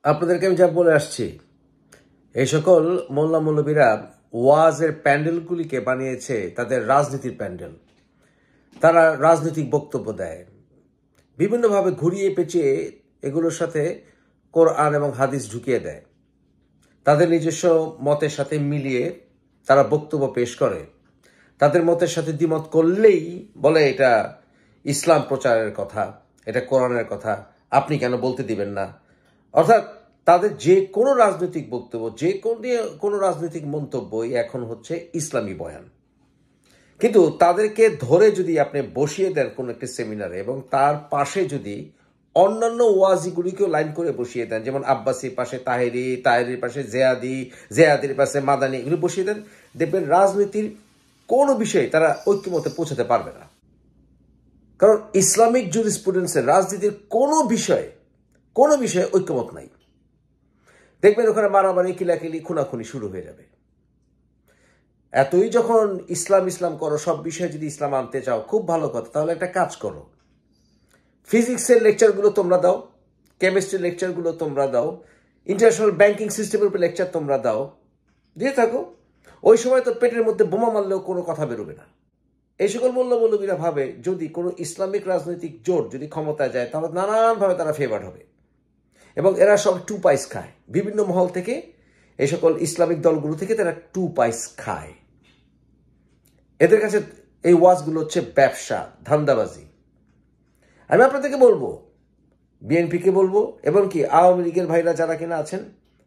আপনাদেরকে আমি যা বলে আসছি, এই সকল মোল্লা মৌলবীরা ওয়াজের প্যান্ডেলগুলিকে বানিয়েছে তাদের রাজনীতির প্যান্ডেল। তারা রাজনৈতিক বক্তব্য দেয়, বিভিন্নভাবে ঘুরিয়ে পেঁচিয়ে এগুলোর সাথে কোরআন এবং হাদিস ঢুকিয়ে দেয়, তাদের নিজস্ব মতের সাথে মিলিয়ে তারা বক্তব্য পেশ করে। তাদের মতের সাথে দ্বিমত করলেই বলে এটা ইসলাম প্রচারের কথা, এটা কোরআনের কথা, আপনি কেন বলতে দিবেন না। অর্থাৎ তাদের যে কোনো রাজনৈতিক বক্তব্য, যে কোনো রাজনৈতিক মন্তব্যই এখন হচ্ছে ইসলামী বয়ান। কিন্তু তাদেরকে ধরে যদি আপনি বসিয়ে দেন কোনো একটি সেমিনারে এবং তার পাশে যদি অন্যান্য ওয়াজিগুলিকেও লাইন করে বসিয়ে দেন, যেমন আব্বাসির পাশে তাহেরি, তাহেরির পাশে জেয়াদি, জেয়াদির পাশে মাদানি, এগুলি বসিয়ে দেন, দেখবেন রাজনীতির কোনো বিষয়ে তারা ঐক্যমতে পৌঁছাতে পারবে না। কারণ ইসলামিক জুরিসপ্রুডেন্সের রাজনীতির কোনো বিষয়ে ঐক্যমত নাই। দেখবেন ওখানে মারামারি, কিলাকিলি, খুনাখুনি শুরু হয়ে যাবে। এতই যখন ইসলাম করো, সব বিষয়ে যদি ইসলাম আনতে চাও, খুব ভালো কথা, তাহলে একটা কাজ করো, ফিজিক্সের লেকচারগুলো তোমরা দাও, কেমিস্ট্রির লেকচারগুলো তোমরা দাও, ইন্টারন্যাশনাল ব্যাংকিং সিস্টেমের উপর লেকচার তোমরা দাও, দিয়ে থাকো। ওই সময় তো পেটের মধ্যে বোমা মারলেও কোনো কথা বেরোবে না। এই সকল মৌলবীরা ভাবে যদি কোনো ইসলামিক রাজনৈতিক জোট যদি ক্ষমতায় যায় তাহলে নানানভাবে তারা ফেভার হবে, এবং এরা সব টু পাইস খায়। বিভিন্ন মহল থেকে এই সকল ইসলামিক দলগুলো থেকে তারা টু পাইস খায়। এদের কাছে এই ওয়াজগুলো হচ্ছে ব্যবসা, ধান্দাবাজি। আমি আপনাদেরকে বলবো, বিএনপিকে বলবো, এবং কি আওয়ামী লীগের ভাইরা যারা কিনা আছেন,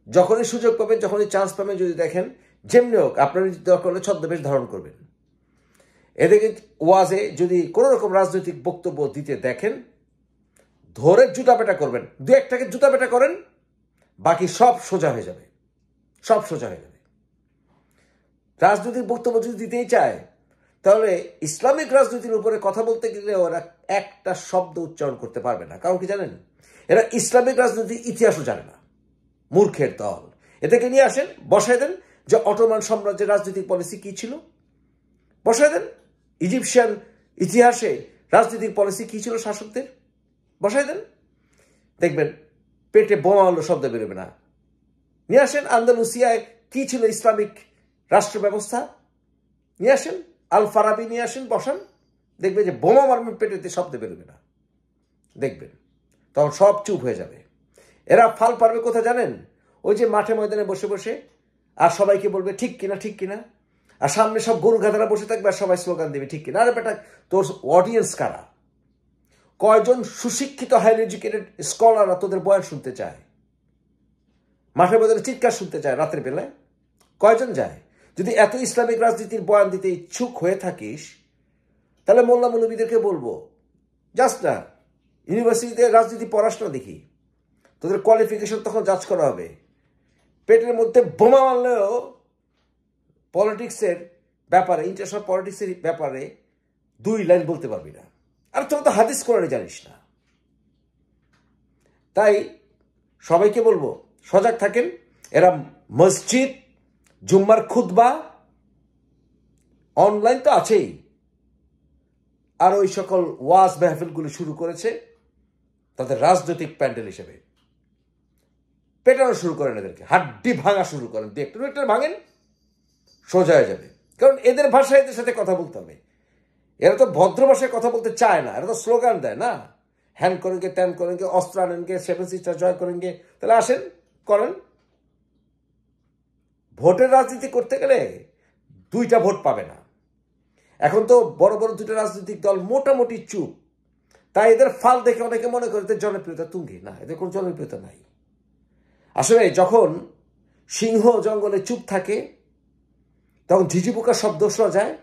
যখনই সুযোগ পাবেন, যখনই চান্স পাবেন, যদি দেখেন যেমনি হোক আপনারা দরকার হলে ছদ্মবেশ ধারণ করবেন। এদেরকে ওয়াজে যদি কোনো রকম রাজনৈতিক বক্তব্য দিতে দেখেন, ধরে জুতাপেটা করবেন। দু একটাকে জুতাপেটা করেন, বাকি সব সোজা হয়ে যাবে, সব সোজা হয়ে যাবে। রাজনৈতিক বক্তব্য যদি দিতেই চায়, তাহলে ইসলামিক রাজনীতির উপরে কথা বলতে গেলে ওরা একটা শব্দ উচ্চারণ করতে পারবে না। কারণ কি জানেন, এরা ইসলামিক রাজনীতির ইতিহাসও জানে না, মূর্খের দল। এদেরকে নিয়ে আসেন, বসায় দেন যে অটোমান সাম্রাজ্যের রাজনৈতিক পলিসি কি ছিল, বসায় দেন ইজিপশিয়ান ইতিহাসে রাজনৈতিক পলিসি কি ছিল শাসকদের, বসায় দেন, দেখবেন পেটে বোমা হলো শব্দ বেরোবে না। নিয়ে আসেন আন্দালুসিয়ায় কি ছিল ইসলামিক রাষ্ট্র ব্যবস্থা, নিয়ে আসেন আল ফারাবি, নিয়ে আসেন, বসান, দেখবেন যে বোমা মারবেন, পেটেতে শব্দ বেরোবে না। দেখবেন তখন সব চুপ হয়ে যাবে। এরা ফাল পারবে কোথায় জানেন, ওই যে মাঠে ময়দানে বসে বসে আর সবাইকে বলবে ঠিক কিনা, ঠিক কিনা, আর সামনে সব গরু গাধারা বসে থাকবে আর সবাই স্লোগান দেবে ঠিক কিনা। আরে বেটা, তোর অডিয়েন্স কারা? কয়জন সুশিক্ষিত হাইলি এডুকেটেড স্কলাররা তোদের বয়ান শুনতে চায়, মাঠের মধ্যে চিৎকার শুনতে চায় রাতের বেলায়? কয়জন যায়? যদি এত ইসলামিক রাজনীতির বয়ান দিতে ইচ্ছুক হয়ে থাকিস, তাহলে মোল্লা মৌলবীদেরকে বলবো, জাস্ট না ইউনিভার্সিটিতে রাজনীতি পড়াস না, দেখি তোদের কোয়ালিফিকেশন তখন যাচ করা হবে। পেটের মধ্যে বোমা মারলেও পলিটিক্সের ব্যাপারে, ইন্টারন্যাশনাল পলিটিক্সের ব্যাপারে দুই লাইন বলতে পারবি না। আর তোরা তো হাদিস কোরআনে জানিস না। তাই সবাইকে বলবো, সজাগ থাকেন। এরা মসজিদ, জুম্মার খুতবা, অনলাইন তো আছেই, আর ওই সকল ওয়াজ মেহফিলগুলি শুরু করেছে তাদের রাজনৈতিক প্যান্ডেল হিসেবে। পেটানো শুরু করেন, এদেরকে হাড্ডি ভাঙা শুরু করেন, দু একটা ভাঙেন, সোজা হয়ে যাবে। কারণ এদের ভাষায় এদের সাথে কথা বলতে হবে। এরা তো ভদ্র ভাষায় কথা বলতে চায় না, এরা তো স্লোগান দেয় না, হ্যান করেনগে, ত্যান করেনগে, অস্ত্র আনেনগে, সেভেন সিস্টার জয় করেনগে। তাহলে আসেন, করেন। ভোটের রাজনীতি করতে গেলে দুইটা ভোট পাবে না। এখন তো বড় বড় দুটো রাজনৈতিক দল মোটামুটি চুপ, তাই এদের ফাল দেখে অনেকে মনে করে এদের জনপ্রিয়তা তুঙ্গে। না, এদের কোনো জনপ্রিয়তা নাই। আসলে যখন সিংহ জঙ্গলে চুপ থাকে তখন ঝিঝি পোকার শব্দ শোনা যায়,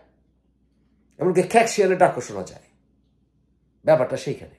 এমনকি খ্যাক শিয়ালের ডাকও শোনা যায়। ব্যাপারটা সেইখানে।